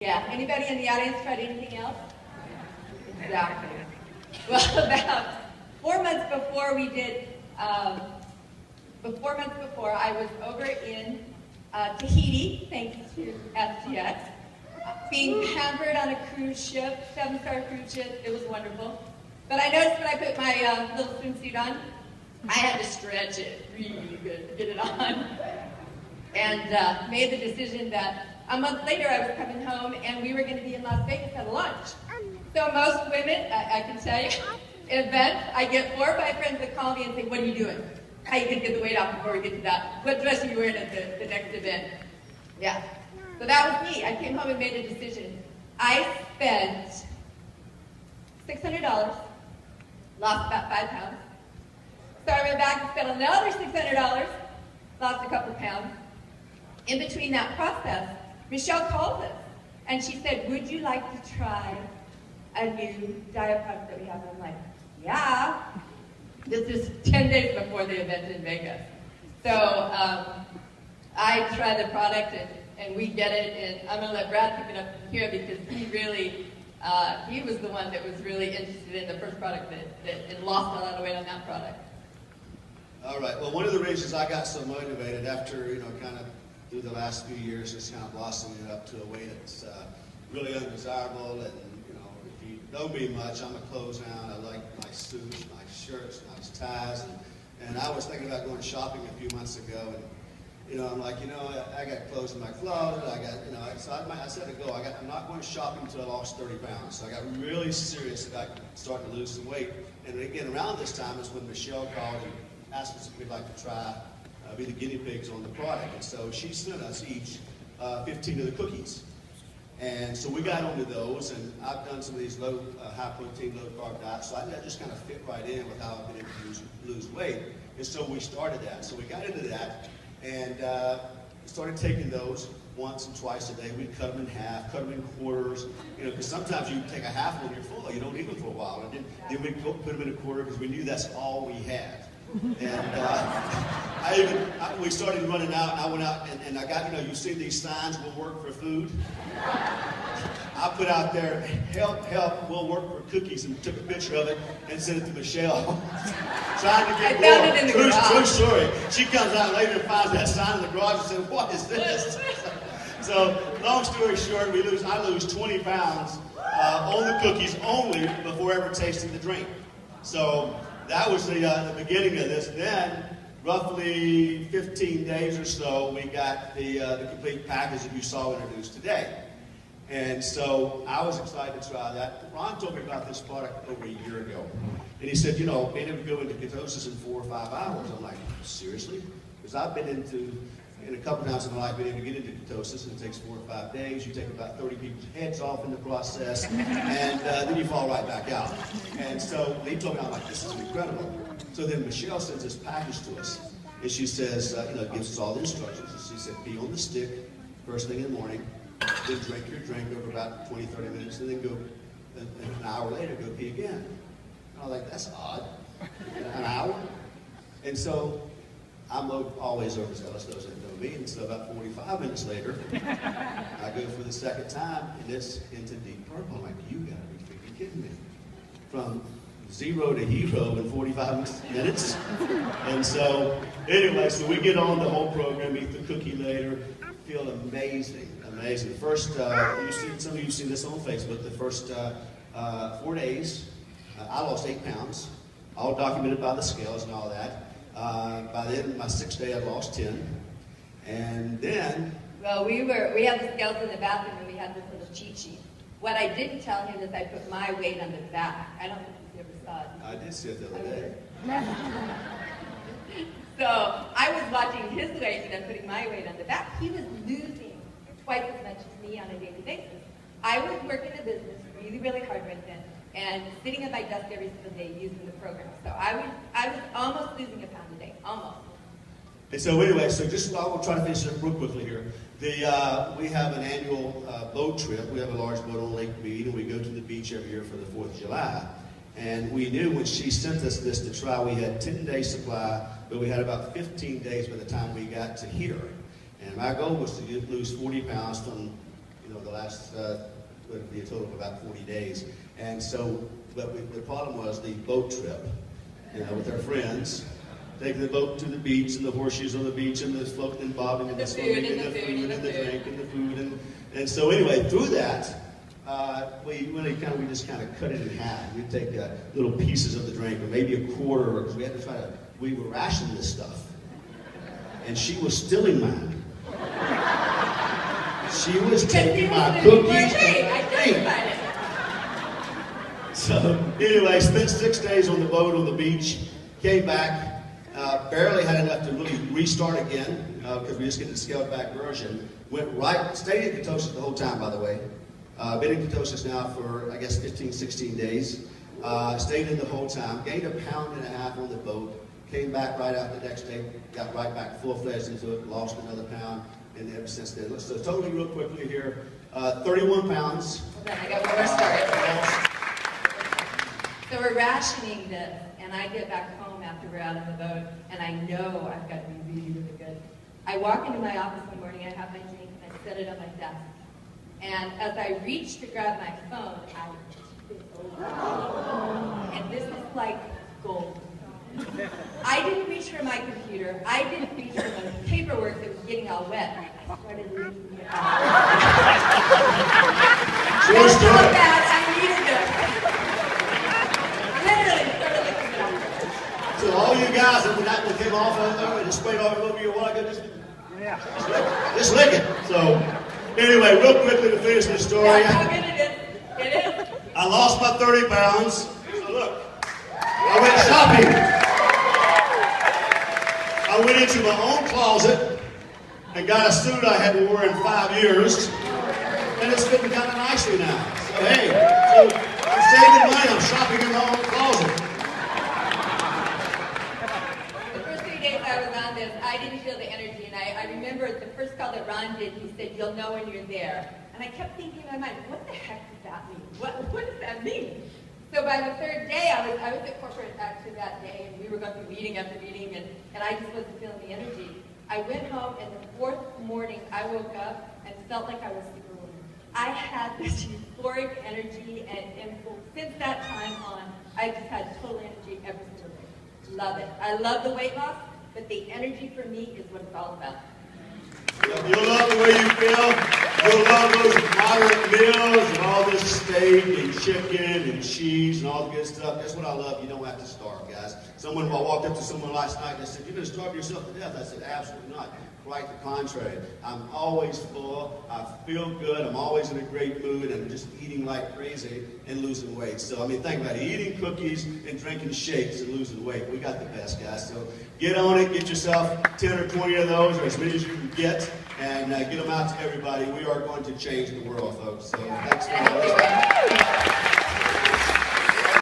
Yeah, anybody in the audience tried anything else? Exactly. Well, about 4 months before we did, 4 months before, I was over in Tahiti, thanks to SGS, being pampered on a cruise ship, 7-star cruise ship. It was wonderful. But I noticed when I put my little swimsuit on, I had to stretch it really good to get it on. And made the decision that a month later I was coming home and we were going to be in Las Vegas at a lunch. So most women, I can tell you, events, I get 4 or 5 friends that call me and say, what are you doing? How are you going to get the weight off before we get to that? What dress are you wearing at the next event? Yeah. So that was me. I came home and made a decision. I spent $600, lost about 5 pounds. So I went back and spent another $600, lost a couple pounds. In between that process, Michelle called us, and she said, would you like to try a new diet product that we have? I'm like, yeah. This is 10 days before the event in Vegas. So I tried the product, and we get it, and I'm going to let Brad pick it up from here because he really, he was the one that was really interested in the first product and lost a lot of weight on that product. All right. Well, one of the reasons I got so motivated after, kind of through the last few years, just kind of blossoming it up to a weight that's really undesirable. And, if you know me much, I'm a clothes hound. I like my suits, nice shirts, nice ties. And I was thinking about going shopping a few months ago. And, I'm like, I got clothes in my closet. I got, so I said to go. I'm not going shopping until I lost 30 pounds. So I got really serious about starting to lose some weight. And again, around this time is when Michelle called and asked us if we'd like to try be the guinea pigs on the product. And so she sent us each 15 of the cookies. And so we got onto those, and I've done some of these low, high protein, low carb diets, so that just kind of fit right in with how I've been able to lose weight. And so we started that. So we got into that and started taking those once and twice a day. We'd cut them in half, cut them in quarters, because sometimes you take a half one, you're full, you don't eat them for a while. And then we'd put them in a quarter because we knew that's all we had. And we started running out, and I went out, and I got, you see these signs, will work for food? I put out there, help, help, will work for cookies, and took a picture of it and sent it to Michelle. Trying to get I found it in the garage. True story. She comes out later and finds that sign in the garage and says, what is this? So, long story short, I lose 20 pounds on the cookies only before ever tasting the drink. So, that was the beginning of this. Then, roughly 15 days or so, we got the complete package that you saw introduced today. And so I was excited to try that. Ron told me about this product over a year ago. And he said, being able to go into ketosis in 4 or 5 hours. I'm like, seriously? Because I've been in a couple times in my life, been able to get into ketosis, and it takes 4 or 5 days. You take about 30 people's heads off in the process, and then you fall right back out. And so he told me, I'm like, this is incredible. So then Michelle sends this package to us, and she says, gives us all the instructions. And she said, pee on the stick first thing in the morning, then drink your drink over about 20, 30 minutes, and then go, an hour later, go pee again. And I was like, that's odd. An hour? And so I'm always overzealous, those that know me, and so about 45 minutes later, I go for the second time, and it's into deep purple. I'm like, you gotta be freaking kidding me. From 0 to hero in 45 minutes. And so, anyway, so we get on the whole program, eat the cookie later, feel amazing, amazing. First, some of you have seen this on Facebook, the first 4 days, I lost 8 pounds, all documented by the scales and all that. By the end of my 6th day, I lost 10. And then... Well, we had the scales in the bathroom, and we had this little cheat sheet. What I didn't tell him is I put my weight on the back. I don't think you ever saw it. I did see it the other day. So I was watching his weight, and I'm putting my weight on the back. He was losing twice as much as me on a daily basis. I was working a business really, really hard right then, and sitting at my desk every single day using the program. So I was almost losing a pound a day, almost. And so anyway, I will try to finish it up real quickly here. We have an annual boat trip. We have a large boat on Lake Mead, and we go to the beach every year for the 4th of July. And we knew when she sent us this to try, we had 10 days supply, but we had about 15 days by the time we got to here. And my goal was to lose 40 pounds from the the last, would be a total of about 40 days. And so, but the problem was the boat trip, with our friends, taking the boat to the beach and the horseshoes on the beach and the floating and bobbing and the swimming and the food and the drink and the food. And so anyway, through that, we just kind of cut it in half. We'd take little pieces of the drink, or maybe a quarter, because we were rationing this stuff. And she was stealing mine. She was taking my cookies and drink. So anyway, spent 6 days on the boat on the beach, came back, barely had enough to really restart again, because we just get the scaled back version. Stayed in ketosis the whole time, by the way. Been in ketosis now for, I guess, 15, 16 days. Stayed in the whole time, gained 1.5 pounds on the boat, came back right out the next day, got right back full-fledged into it, lost another pound, and ever since then. So totally real quickly here, 31 pounds. Hold on, I got one more story. So we're rationing this, and I get back home after we're out on the boat, and I know I've got to be really, really good. I walk into my office one morning, I have my drink, and I set it on my desk. And as I reach to grab my phone, I tip it over. And this is like gold. I didn't reach for my computer. I didn't reach for the paperwork that was getting all wet. I started reaching it out. That's how bad I needed it. Literally started looking it up. So all you guys that came off of there and just sprayed all over your water, just lick it. So anyway, real quickly to finish this story. That's how good it is. It is. I lost my 30 pounds. So look, I went shopping. I went into my own closet and got a suit I hadn't worn in 5 years, and it's fitting kind of nicely now. So hey, I'm saving money. I'm shopping in my own closet. The first 3 days I was on this, I didn't feel the energy, and I remember the first call that Ron did, he said, "You'll know when you're there." And I kept thinking in my mind, what the heck does that mean? What does that mean? So by the third day, I was at corporate actually that day, and we were going through meeting after meeting, and I just wasn't feeling the energy. I went home, and the fourth morning, I woke up and felt like I was Superwoman. I had this euphoric energy, and since that time on, I just had total energy every single day. Love it. I love the weight loss, but the energy for me is what it's all about. You'll love the way you feel. You'll love those moderate meals and all this steak and chicken and cheese and all the good stuff. That's what I love. You don't have to starve, guys. I walked up to someone last night and they said, "You're going to starve yourself to death." I said, "Absolutely not. Quite the contrary. I'm always full. I feel good. I'm always in a great mood. I'm just eating like crazy and losing weight." So, think about it. Eating cookies and drinking shakes and losing weight. We got the best, guys. So get on it. Get yourself 10 or 20 of those, or as many as you can get, and get them out to everybody. We are going to change the world, folks. So thanks for all this.